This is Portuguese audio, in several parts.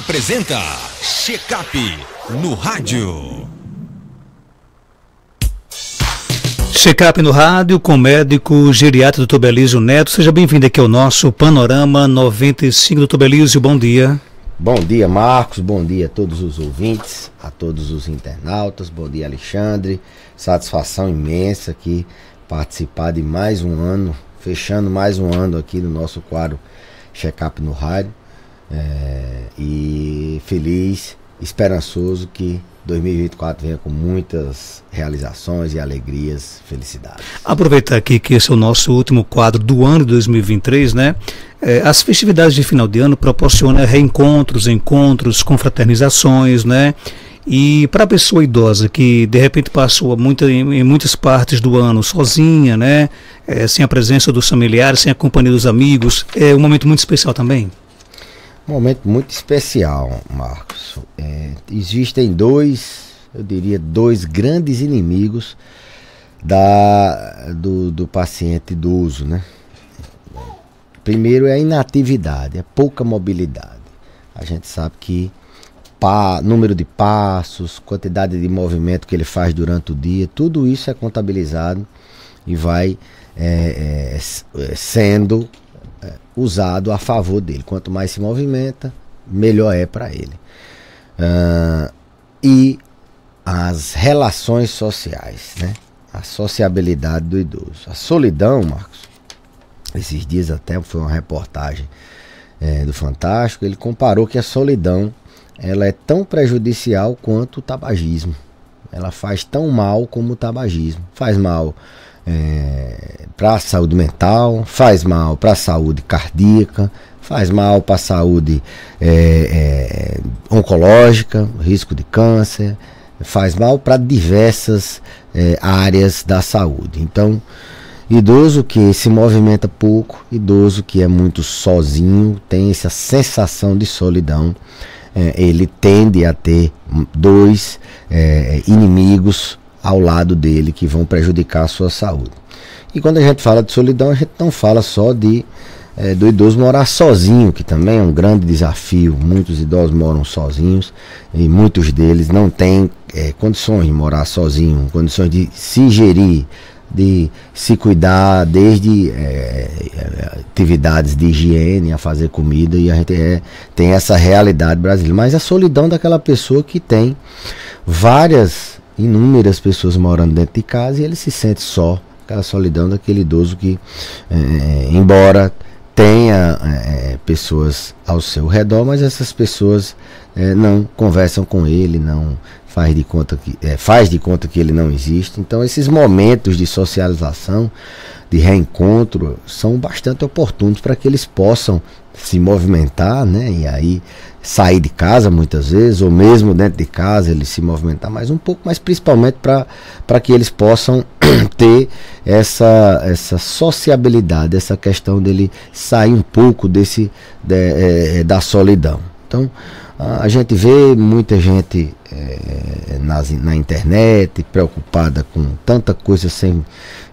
apresenta Check-up no rádio. Check-up no rádio com o médico geriatra Dr. Belísio Neto. Seja bem-vindo aqui ao nosso Panorama 95. Dr. Belísio, bom dia. Bom dia, Marcos. Bom dia a todos os ouvintes, a todos os internautas. Bom dia, Alexandre. Satisfação imensa aqui participar de mais um ano, fechando mais um ano aqui no nosso quadro Check-up no rádio. E feliz, esperançoso que 2024 venha com muitas realizações e alegrias, felicidades. Aproveitar aqui que esse é o nosso último quadro do ano de 2023, né? As festividades de final de ano proporcionam reencontros, encontros, confraternizações, né? E para a pessoa idosa que de repente passou em muitas partes do ano sozinha, né? Sem a presença dos familiares, sem a companhia dos amigos, é um momento muito especial também. Um momento muito especial, Marcos. Existem dois grandes inimigos do paciente idoso, né? Primeiro é a inatividade, é pouca mobilidade. A gente sabe que número de passos, quantidade de movimento que ele faz durante o dia, tudo isso é contabilizado e vai sendo usado a favor dele. Quanto mais se movimenta, melhor é para ele. E as relações sociais, né? A sociabilidade do idoso. A solidão, Marcos, esses dias até foi uma reportagem do Fantástico, ele comparou que a solidão ela é tão prejudicial quanto o tabagismo. Ela faz tão mal como o tabagismo. Faz mal para a saúde mental, faz mal para a saúde cardíaca, faz mal para a saúde oncológica, risco de câncer, faz mal para diversas áreas da saúde. Então, idoso que se movimenta pouco, idoso que é muito sozinho, tem essa sensação de solidão, ele tende a ter dois inimigos ao lado dele que vão prejudicar a sua saúde. E quando a gente fala de solidão, a gente não fala só do idoso morar sozinho, que também é um grande desafio. Muitos idosos moram sozinhos e muitos deles não têm condições de morar sozinho, condições de se gerir, de se cuidar, desde atividades de higiene a fazer comida, e a gente tem essa realidade brasileira. Mas a solidão daquela pessoa que tem inúmeras pessoas morando dentro de casa e ele se sente só, aquela solidão daquele idoso que, embora tenha pessoas ao seu redor, mas essas pessoas não conversam com ele, não faz de conta que ele não existe. Então esses momentos de socialização, de reencontro, são bastante oportunos para que eles possam se movimentar, né? E aí sair de casa muitas vezes, ou mesmo dentro de casa eles se movimentar mais um pouco, mas principalmente para que eles possam ter essa sociabilidade, essa questão dele sair um pouco da solidão. Então a gente vê muita gente na internet preocupada com tanta coisa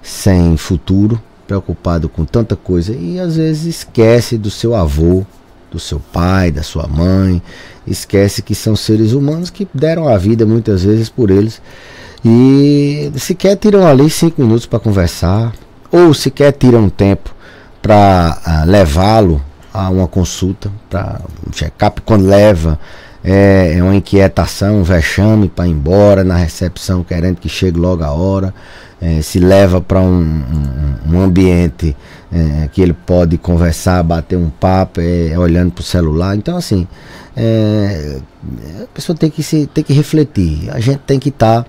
sem futuro, preocupado com tanta coisa, e às vezes esquece do seu avô, do seu pai, da sua mãe, esquece que são seres humanos que deram a vida muitas vezes por eles, e sequer tiram ali 5 minutos para conversar, ou sequer tiram um tempo para levá-lo a uma consulta, para um check-up. Quando leva, é uma inquietação, um vexame para ir embora na recepção, querendo que chegue logo a hora. Se leva para um ambiente que ele pode conversar, bater um papo, olhando para o celular. Então, assim, a pessoa tem que refletir. A gente tem que estar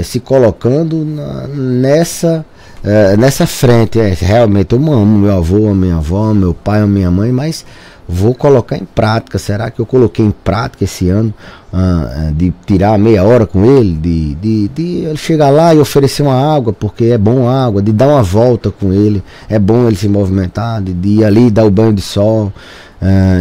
se colocando nessa frente. Realmente eu amo meu avô, a minha avó, meu pai, a minha mãe, mas vou colocar em prática. Será que eu coloquei em prática esse ano de tirar meia hora com ele, de ele chegar lá e oferecer uma água, porque é bom a água, de dar uma volta com ele, é bom ele se movimentar, de ir ali dar o banho de sol,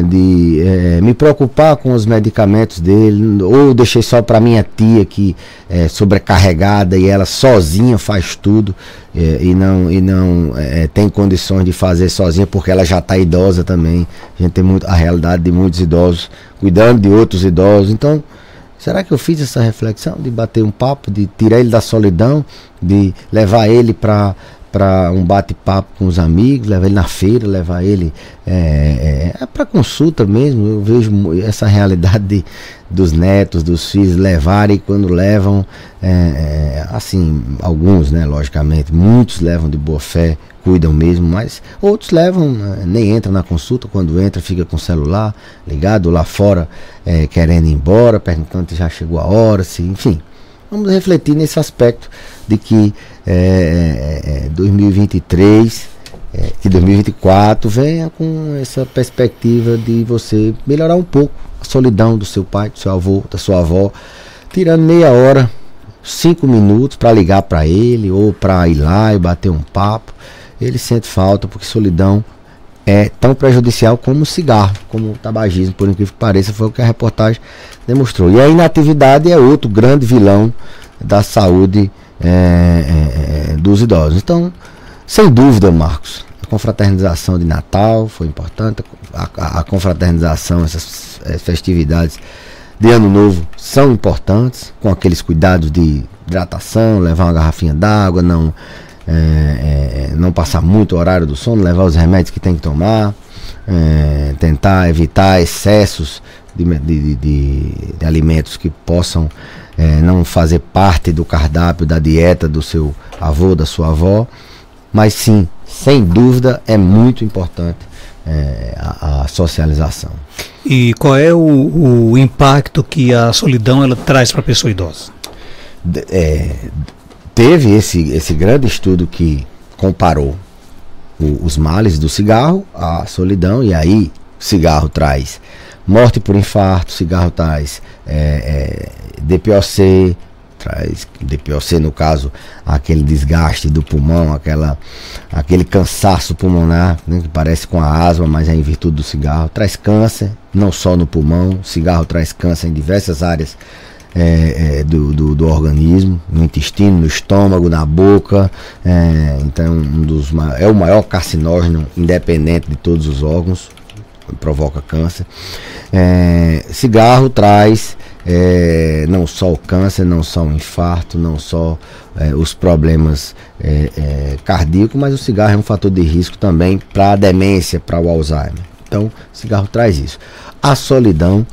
de me preocupar com os medicamentos dele, ou deixei só para minha tia que é sobrecarregada e ela sozinha faz tudo, e não tem condições de fazer sozinha porque ela já está idosa também. A gente tem a realidade de muitos idosos cuidando de outros idosos. Então, será que eu fiz essa reflexão de bater um papo, de tirar ele da solidão, de levar ele para um bate-papo com os amigos, levar ele na feira, levar ele para consulta mesmo? Eu vejo essa realidade dos netos, dos filhos levarem, quando levam, assim, alguns, né, logicamente, muitos levam de boa fé, cuidam mesmo, mas outros levam, nem entram na consulta, quando entra fica com o celular ligado lá fora, querendo ir embora, perguntando se já chegou a hora, se, enfim. Vamos refletir nesse aspecto de que 2023, que 2024 venha com essa perspectiva de você melhorar um pouco a solidão do seu pai, do seu avô, da sua avó, tirando meia hora, 5 minutos para ligar para ele ou para ir lá e bater um papo. Ele sente falta, porque solidão é tão prejudicial como o cigarro, como o tabagismo, por incrível que pareça, foi o que a reportagem demonstrou. E a inatividade é outro grande vilão da saúde dos idosos. Então, sem dúvida, Marcos, a confraternização de Natal foi importante, a confraternização, essas festividades de Ano Novo são importantes, com aqueles cuidados de hidratação, levar uma garrafinha d'água, não passar muito o horário do sono, levar os remédios que tem que tomar, tentar evitar excessos de alimentos que possam não fazer parte do cardápio, da dieta do seu avô, da sua avó. Mas sim, sem dúvida, é muito importante a socialização. E qual é o impacto que a solidão ela traz para a pessoa idosa? Teve esse grande estudo que comparou os males do cigarro à solidão, e aí o cigarro traz morte por infarto, o cigarro traz DPOC, no caso, aquele desgaste do pulmão, aquele cansaço pulmonar, né, que parece com a asma, mas é em virtude do cigarro, traz câncer, não só no pulmão, o cigarro traz câncer em diversas áreas do organismo, no intestino, no estômago, na boca. Então é o maior carcinógeno independente de todos os órgãos, provoca câncer. Cigarro traz não só o câncer, não só o infarto, não só os problemas cardíacos, mas o cigarro é um fator de risco também para a demência, para o Alzheimer. Então o cigarro traz isso. A solidão,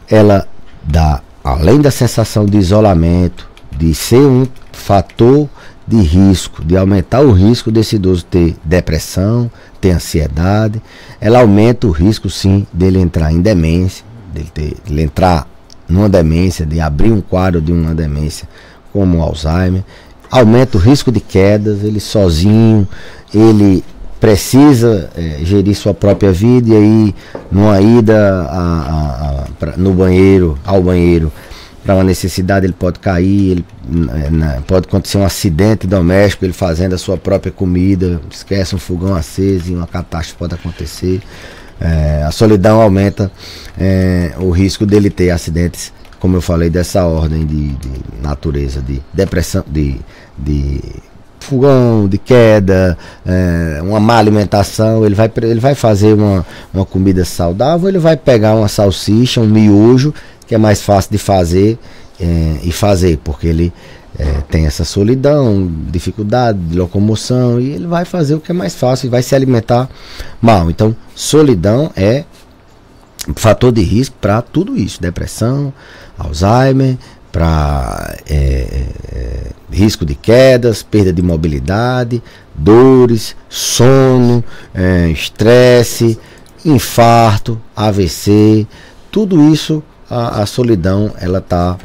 ela dá, além da sensação de isolamento, de ser um fator de risco, de aumentar o risco desse idoso ter depressão, ter ansiedade, ela aumenta o risco sim dele entrar em demência, dele entrar numa demência, de abrir um quadro de uma demência como o Alzheimer, aumenta o risco de quedas, ele sozinho, ele precisa gerir sua própria vida, e aí numa ida ao banheiro para uma necessidade, ele pode cair, pode acontecer um acidente doméstico, ele fazendo a sua própria comida, esquece um fogão aceso e uma catástrofe pode acontecer. A solidão aumenta o risco dele ter acidentes, como eu falei, dessa ordem de natureza, de depressão, de fogão, de queda, uma má alimentação. Ele vai fazer uma comida saudável, ele vai pegar uma salsicha, um miojo, que é mais fácil de fazer porque ele tem essa solidão, dificuldade de locomoção, e ele vai fazer o que é mais fácil e vai se alimentar mal. Então, solidão é fator de risco para tudo isso: depressão, Alzheimer, para risco de quedas, perda de mobilidade, dores, sono, estresse, infarto, AVC, tudo isso a solidão ela está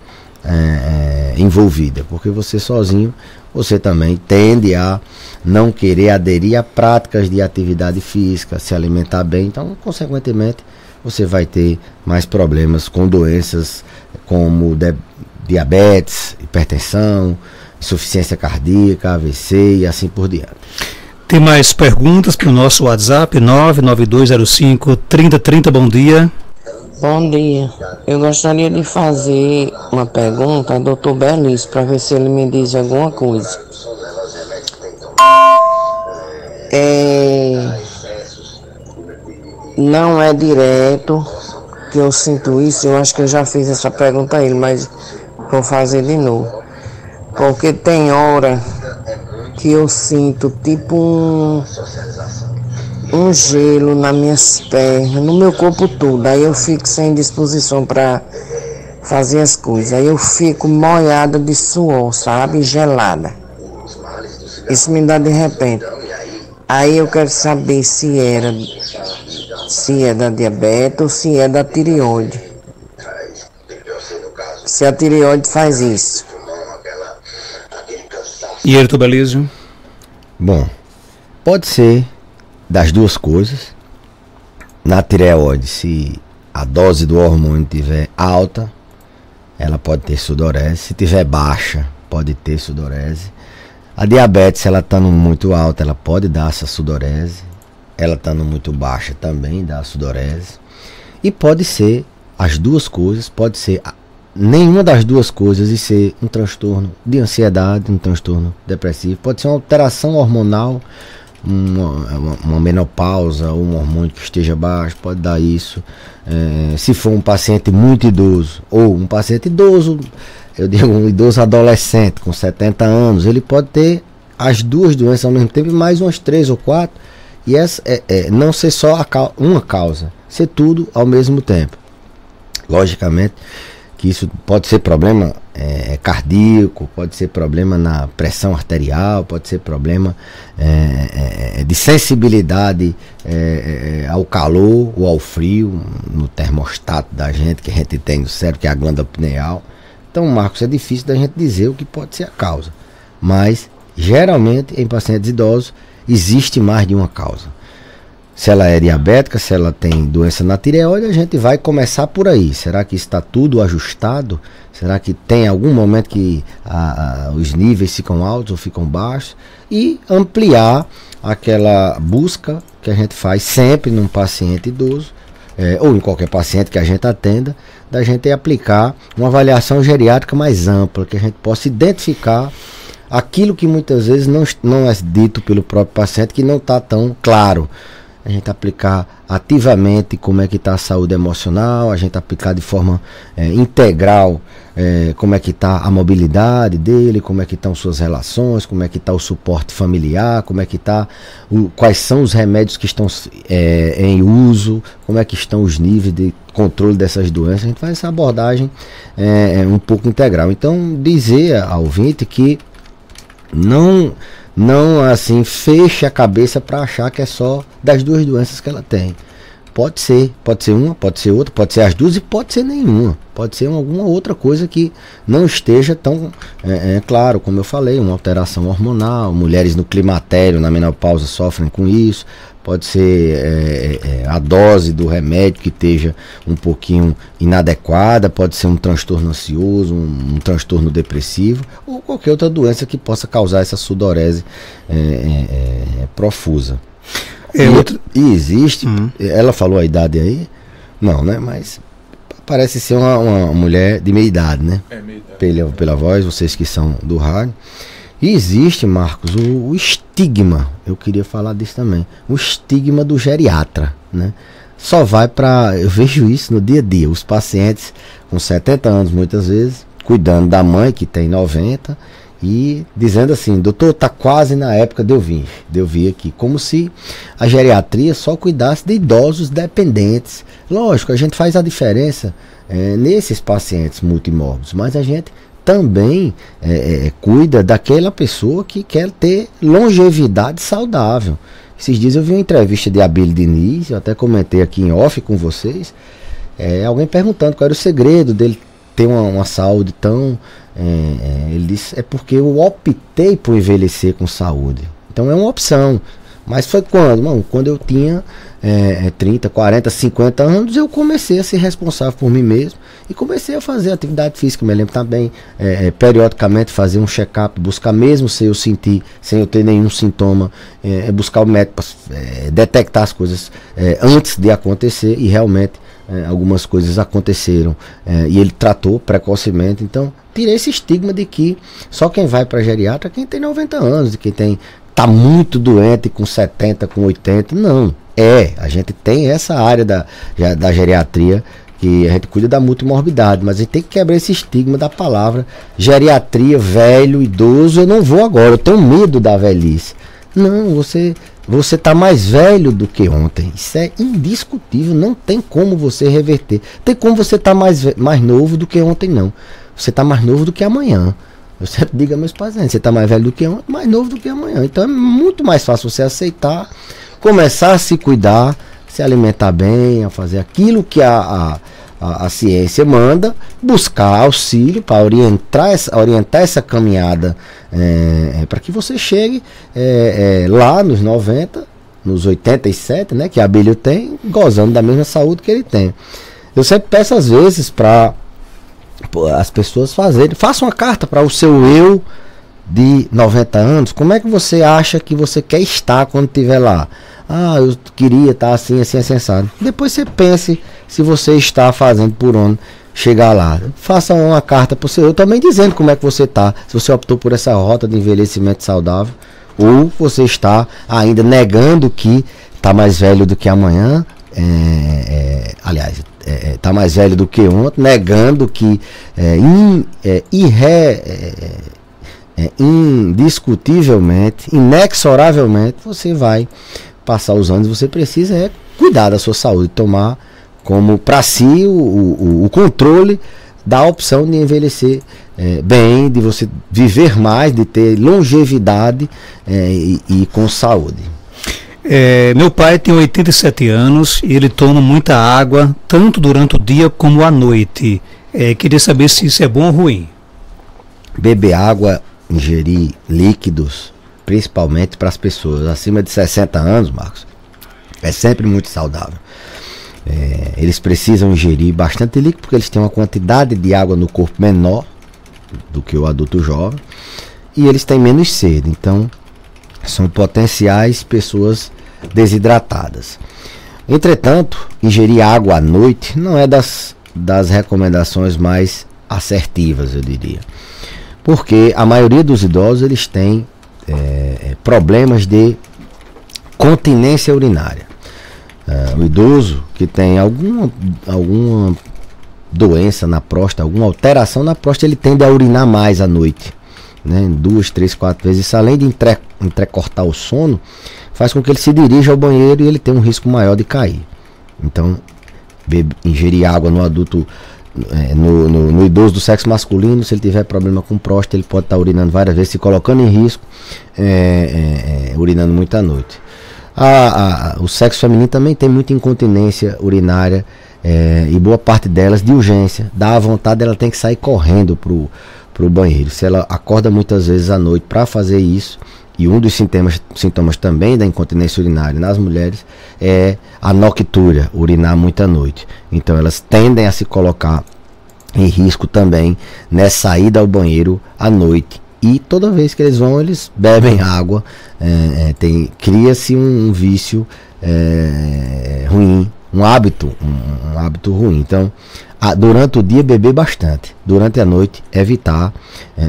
envolvida, porque você sozinho, você também tende a não querer aderir a práticas de atividade física, se alimentar bem, então consequentemente você vai ter mais problemas com doenças como diabetes, hipertensão, insuficiência cardíaca, AVC e assim por diante. Tem mais perguntas para o nosso WhatsApp 99205-3030. Bom dia. Bom dia. Eu gostaria de fazer uma pergunta ao Dr. Benício para ver se ele me diz alguma coisa. Não é direto, que eu sinto isso, eu acho que eu já fiz essa pergunta a ele, mas vou fazer de novo. Porque tem hora que eu sinto tipo um gelo nas minhas pernas, no meu corpo todo. Aí eu fico sem disposição para fazer as coisas. Aí eu fico molhada de suor, sabe? Gelada. Isso me dá de repente. Aí eu quero saber se é da diabetes ou se é da tireoide. Se a tireoide faz isso. E Ayrton Belísio? Bom, pode ser das duas coisas. Na tireoide, se a dose do hormônio estiver alta, ela pode ter sudorese. Se estiver baixa, pode ter sudorese. A diabetes, se ela estando muito alta, ela pode dar essa sudorese. Ela estando muito baixa também dá sudorese. E pode ser as duas coisas, pode ser nenhuma das duas coisas e ser um transtorno de ansiedade, um transtorno depressivo. Pode ser uma alteração hormonal, uma menopausa ou um hormônio que esteja baixo, pode dar isso. Se for um paciente muito idoso ou um paciente idoso, eu digo um idoso adolescente com 70 anos, ele pode ter as duas doenças ao mesmo tempo, mais umas 3 ou 4, e essa não ser só uma causa, ser tudo ao mesmo tempo. Logicamente que isso pode ser problema cardíaco, pode ser problema na pressão arterial, pode ser problema de sensibilidade ao calor ou ao frio, no termostato da gente, que a gente tem no cérebro, que é a glândula pineal. Então, Marcos, é difícil da gente dizer o que pode ser a causa, mas geralmente em pacientes idosos existe mais de uma causa. Se ela é diabética, se ela tem doença na tireoide, a gente vai começar por aí. Será que está tudo ajustado? Será que tem algum momento que os níveis ficam altos ou ficam baixos? E ampliar aquela busca que a gente faz sempre num paciente idoso, ou em qualquer paciente que a gente atenda, da gente aplicar uma avaliação geriátrica mais ampla, que a gente possa identificar aquilo que muitas vezes não é dito pelo próprio paciente, que não está tão claro. A gente aplicar ativamente como é que está a saúde emocional, a gente aplicar de forma integral como é que está a mobilidade dele, como é que estão suas relações, como é que está o suporte familiar, como é que está, quais são os remédios que estão em uso, como é que estão os níveis de controle dessas doenças. A gente faz essa abordagem um pouco integral. Então, dizer ao ouvinte que não assim feche a cabeça para achar que é só das duas doenças que ela tem. Pode ser uma, pode ser outra, pode ser as duas e pode ser nenhuma. Pode ser alguma outra coisa que não esteja tão claro, como eu falei, uma alteração hormonal. Mulheres no climatério, na menopausa, sofrem com isso. Pode ser a dose do remédio que esteja um pouquinho inadequada, pode ser um transtorno ansioso, um transtorno depressivo, ou qualquer outra doença que possa causar essa sudorese profusa. E existe, ela falou a idade aí? Não, né? Mas parece ser uma mulher de meia idade, né? Pela voz, vocês que são do rádio. E existe, Marcos, o estigma, eu queria falar disso também, o estigma do geriatra, né? Só vai para, eu vejo isso no dia a dia, os pacientes com 70 anos muitas vezes, cuidando da mãe que tem 90 e dizendo assim, doutor, tá quase na época de eu vir aqui, como se a geriatria só cuidasse de idosos dependentes. Lógico, a gente faz a diferença nesses pacientes multimórbidos, mas a gente também cuida daquela pessoa que quer ter longevidade saudável. Esses dias eu vi uma entrevista de Abílio Diniz, eu até comentei aqui em off com vocês, alguém perguntando qual era o segredo dele ter uma saúde tão... ele disse, é porque eu optei por envelhecer com saúde. Então é uma opção. Mas foi quando? Mano, quando eu tinha 30, 40, 50 anos, eu comecei a ser responsável por mim mesmo e comecei a fazer atividade física. Me lembro também, periodicamente, fazer um check-up, buscar mesmo sem eu sentir, sem eu ter nenhum sintoma, buscar o médico para detectar as coisas antes de acontecer, e realmente algumas coisas aconteceram e ele tratou precocemente. Então, tirei esse estigma de que só quem vai para geriatra é quem tem 90 anos, de quem tá muito doente com 70, com 80, não. A gente tem essa área da geriatria porque a gente cuida da multimorbidade, mas a gente tem que quebrar esse estigma da palavra geriatria, velho, idoso. Eu não vou agora, eu tenho medo da velhice. Não, você está mais velho do que ontem. Isso é indiscutível, não tem como você reverter. Tem como você estar mais novo do que ontem, não. Você está mais novo do que amanhã. Eu sempre digo a meus pacientes, você está mais velho do que ontem, mais novo do que amanhã. Então é muito mais fácil você aceitar, começar a se cuidar, se alimentar bem, a fazer aquilo que a ciência manda, buscar auxílio para orientar essa caminhada para que você chegue lá nos 90, nos 87, né, que a Abílio tem, gozando da mesma saúde que ele tem. Eu sempre peço às vezes para as pessoas façam uma carta para o seu eu de 90 anos, como é que você acha que você quer estar quando estiver lá? Ah, eu queria estar assim, assim, sensado. Depois você pense se você está fazendo por onde chegar lá. Faça uma carta para o seu eu também dizendo como é que você está. Se você optou por essa rota de envelhecimento saudável, ou você está ainda negando que está mais velho do que amanhã, aliás, está mais velho do que ontem, negando que indiscutivelmente, inexoravelmente, você vai passar os anos. Você precisa cuidar da sua saúde, tomar como para si o controle da opção de envelhecer bem, de você viver mais, de ter longevidade e com saúde. Meu pai tem 87 anos e ele toma muita água, tanto durante o dia como à noite. Queria saber se isso é bom ou ruim. Beber água, ingerir líquidos, principalmente para as pessoas acima de 60 anos, Marcos, é sempre muito saudável. Eles precisam ingerir bastante líquido porque eles têm uma quantidade de água no corpo menor do que o adulto jovem e eles têm menos sede, então são potenciais pessoas desidratadas. Entretanto, ingerir água à noite não é das recomendações mais assertivas, eu diria, porque a maioria dos idosos eles têm problemas de continência urinária. O idoso que tem alguma doença na próstata, alguma alteração na próstata, ele tende a urinar mais à noite, né? 2, 3, 4 vezes. Isso, além de entrecortar o sono, faz com que ele se dirija ao banheiro e ele tenha um risco maior de cair. Então, ingerir água no adulto, no idoso do sexo masculino, se ele tiver problema com próstata, ele pode estar urinando várias vezes, se colocando em risco, urinando muito à noite. O sexo feminino também tem muita incontinência urinária, e boa parte delas de urgência. Dá a vontade, ela tem que sair correndo pro banheiro. Se ela acorda muitas vezes à noite para fazer isso, e um dos sintomas também da incontinência urinária nas mulheres é a noctúria, urinar muito à noite. Então elas tendem a se colocar em risco também nessa ida ao banheiro à noite. E toda vez que eles vão, eles bebem água, cria-se um vício ruim, um hábito ruim. Então, durante o dia beber bastante, durante a noite evitar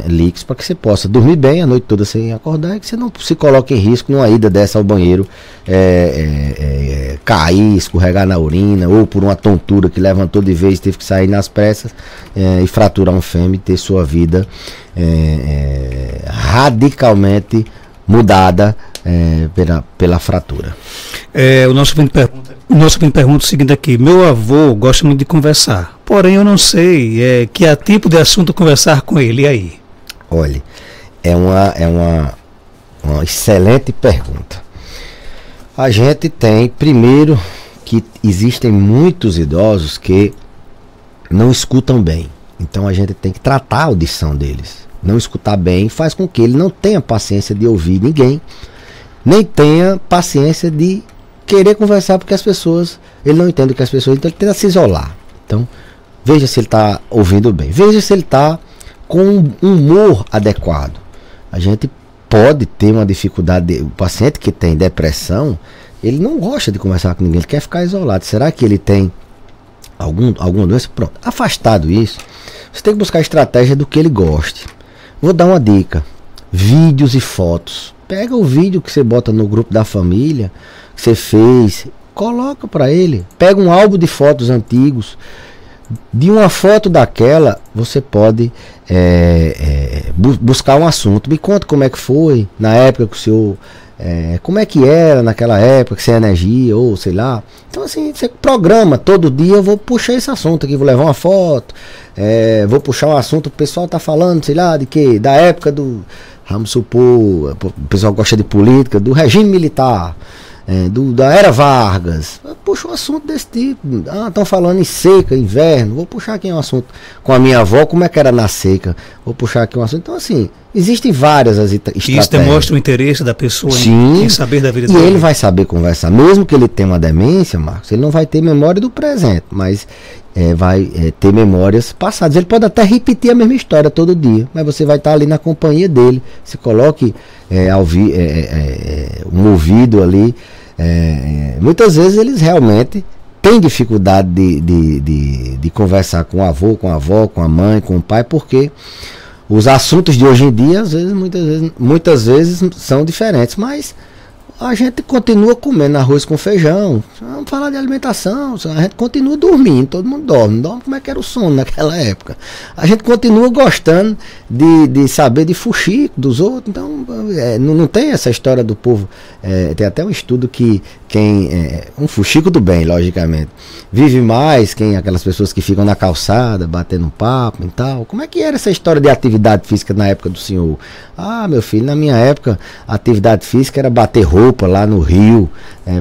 líquidos para que você possa dormir bem a noite toda sem acordar e que você não se coloque em risco numa ida dessa ao banheiro, cair, escorregar na urina, ou por uma tontura que levantou de vez, teve que sair nas pressas e fraturar um fêmur e ter sua vida radicalmente mudada pela fratura. O nosso ouvinte pergunta o seguinte aqui: meu avô gosta muito de conversar, porém eu não sei que tipo de assunto conversar com ele, e aí? Olha, é uma excelente pergunta. A gente tem, primeiro, que existem muitos idosos que não escutam bem, então a gente tem que tratar a audição deles. Não escutar bem faz com que ele não tenha paciência de ouvir ninguém, nem tenha paciência de querer conversar, porque ele não entende o que as pessoas, então ele tenta se isolar. Então, veja se ele está ouvindo bem, veja se ele está com um humor adequado. A gente pode ter uma dificuldade, o paciente que tem depressão, ele não gosta de conversar com ninguém, ele quer ficar isolado. Será que ele tem alguma doença? Pronto, afastado isso, você tem que buscar a estratégia do que ele goste. Vou dar uma dica: vídeos e fotos. Pega o vídeo que você bota no grupo da família, que você fez, coloca para ele. Pega um álbum de fotos antigos, De uma foto daquela, você pode buscar um assunto. Me conta como é que foi na época que o senhor... como é que era naquela época, sem energia, ou sei lá. Então assim, você programa, todo dia eu vou puxar esse assunto aqui, vou levar uma foto, vou puxar um assunto, o pessoal tá falando, sei lá, de que? Da época do, vamos supor, o pessoal gosta de política, do regime militar, da era Vargas. Puxa um assunto desse tipo. Estão falando em seca, inverno, vou puxar aqui um assunto com a minha avó, como é que era na seca, vou puxar aqui um assunto. Então assim, existem várias estratégias. Isso demonstra o interesse da pessoa em saber da vida dele. E ele dele. vai saber conversar, mesmo que ele tenha uma demência, Marcos, ele não vai ter memória do presente, mas vai ter memórias passadas. Ele pode até repetir a mesma história todo dia, mas você vai estar ali na companhia dele. Se coloque um ouvido ali. Muitas vezes eles realmente têm dificuldade de conversar com o avô, com a avó, com a mãe, com o pai, porque os assuntos de hoje em dia, às vezes, muitas vezes são diferentes, mas a gente continua comendo arroz com feijão. Vamos falar de alimentação, a gente continua dormindo, todo mundo dorme como é que era o sono naquela época. A gente continua gostando de saber de fuxico dos outros. Então não tem essa história do povo. Tem até um estudo que um fuxico do bem, logicamente, vive mais aquelas pessoas que ficam na calçada batendo papo e tal. Como é que era essa história de atividade física na época do senhor? Meu filho, na minha época a atividade física era bater roupa lá no rio,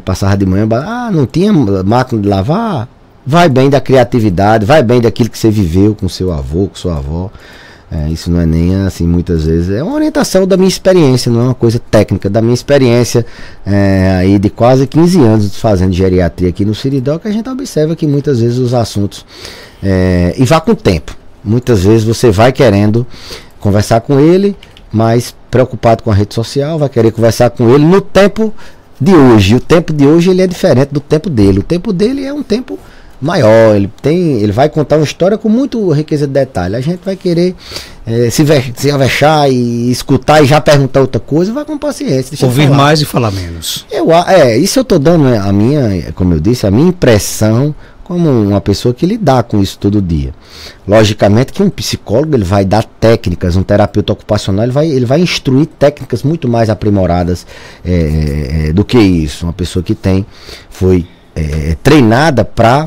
passava de manhã, não tinha máquina de lavar. Vai bem da criatividade, vai bem daquilo que você viveu com seu avô, com sua avó. Isso não é nem assim, muitas vezes é uma orientação da minha experiência, não é uma coisa técnica, da minha experiência aí de quase 15 anos fazendo geriatria aqui no Siridó, que a gente observa que muitas vezes os assuntos e vá com o tempo. Muitas vezes você vai querendo conversar com ele, mas preocupado com a rede social, vai querer conversar com ele no tempo de hoje. O tempo de hoje ele é diferente do tempo dele. O tempo dele é um tempo maior, ele vai contar uma história com muito riqueza de detalhe. A gente vai querer se avexar e escutar e já perguntar outra coisa, vai com paciência. Ouvir mais e falar menos. Isso eu estou dando como eu disse, a minha impressão como uma pessoa que lidar com isso todo dia. Logicamente que um psicólogo ele vai dar técnicas, um terapeuta ocupacional ele vai instruir técnicas muito mais aprimoradas do que isso. Uma pessoa que foi treinada para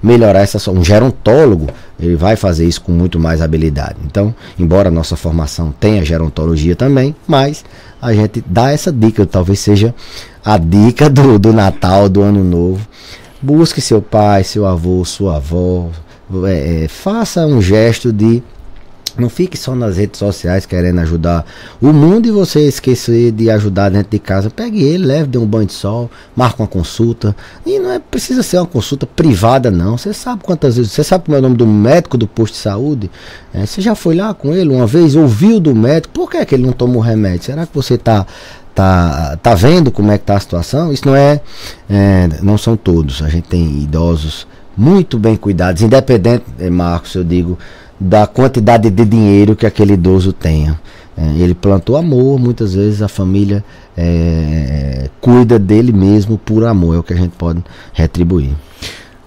melhorar um gerontólogo, ele vai fazer isso com muito mais habilidade. Então, embora a nossa formação tenha gerontologia também, mas a gente dá essa dica, talvez seja a dica do Natal, do Ano Novo. Busque seu pai, seu avô, sua avó, faça um gesto não fique só nas redes sociais querendo ajudar o mundo e você esquecer de ajudar dentro de casa. Pegue ele, leve, dê um banho de sol, marque uma consulta. E não precisa ser uma consulta privada, não. Você sabe quantas vezes, você sabe como é o nome do médico do posto de saúde? Você já foi lá com ele uma vez, ouviu do médico, por que é que ele não tomou remédio? Será que você tá vendo como é que tá a situação? Isso não são todos. A gente tem idosos muito bem cuidados, independente, Marcos, eu digo, da quantidade de dinheiro que aquele idoso tenha. Ele plantou amor, muitas vezes a família cuida dele mesmo por amor, é o que a gente pode retribuir.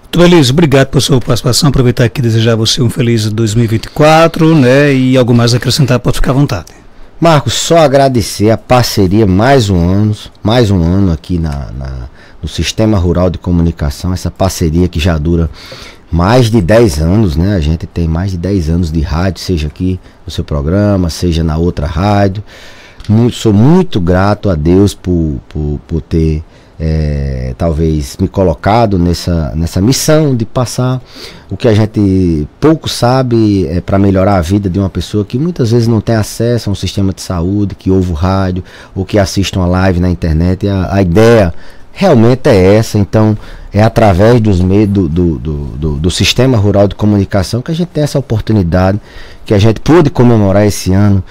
Muito beleza, obrigado por sua participação, aproveitar aqui e desejar você um feliz 2024, e algo mais a acrescentar, pode ficar à vontade. Marcos, só agradecer a parceria, mais um ano aqui no Sistema Rural de Comunicação, essa parceria que já dura mais de 10 anos, A gente tem mais de 10 anos de rádio, seja aqui no seu programa, seja na outra rádio. Sou muito grato a Deus por ter talvez me colocado nessa missão de passar o que a gente pouco sabe para melhorar a vida de uma pessoa que muitas vezes não tem acesso a um sistema de saúde, que ouve o rádio ou que assiste uma live na internet. A ideia realmente é essa. Então é através dos meios do Sistema Rural de Comunicação que a gente tem essa oportunidade, que a gente pôde comemorar esse ano,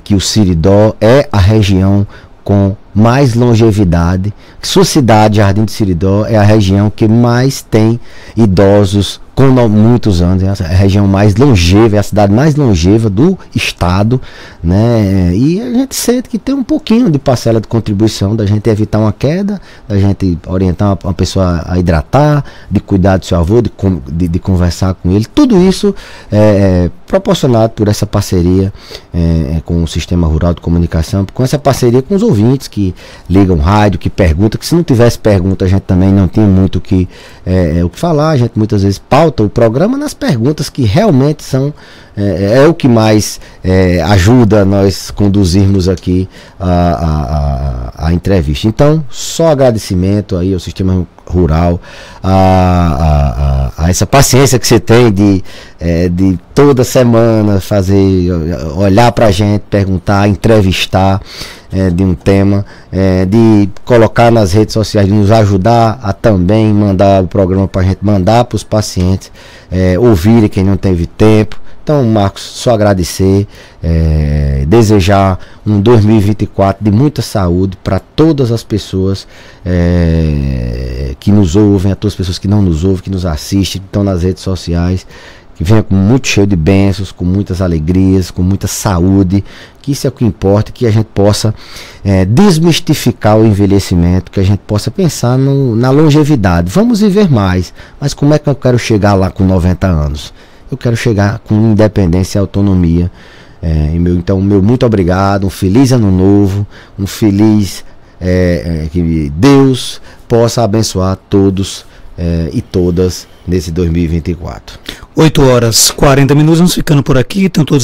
que o Siridó é a região com mais longevidade. Sua cidade, Jardim do Siridó, é a região que mais tem idosos com muitos anos, é a região mais longeva, é a cidade mais longeva do estado, né? E a gente sente que tem um pouquinho de parcela de contribuição da gente evitar uma queda, da gente orientar uma pessoa a hidratar, de cuidar do seu avô, de conversar com ele. Tudo isso é proporcionado por essa parceria com o Sistema Rural de Comunicação, com essa parceria com os ouvintes que ligam rádio, que perguntam, que se não tivesse pergunta a gente também não tinha muito o que falar. A gente muitas vezes pauta o programa nas perguntas que realmente são o que mais ajuda nós conduzirmos aqui a entrevista. Então, só agradecimento aí ao Sistema Rural, a essa paciência que você tem de toda semana olhar pra gente, perguntar, entrevistar de um tema, de colocar nas redes sociais, de nos ajudar a também mandar o programa pra gente mandar para os pacientes ouvirem quem não teve tempo. Então, Marcos, só agradecer, desejar um 2024 de muita saúde para todas as pessoas que nos ouvem, a todas as pessoas que não nos ouvem, que nos assistem, que estão nas redes sociais, que venha com muito cheio de bênçãos, com muitas alegrias, com muita saúde, que isso é o que importa, que a gente possa desmistificar o envelhecimento, que a gente possa pensar na longevidade. Vamos viver mais, mas como é que eu quero chegar lá com 90 anos? Eu quero chegar com independência e autonomia. Então, meu muito obrigado, um feliz ano novo, um feliz que Deus possa abençoar todos e todas nesse 2024. 8h40, vamos ficando por aqui, estão todos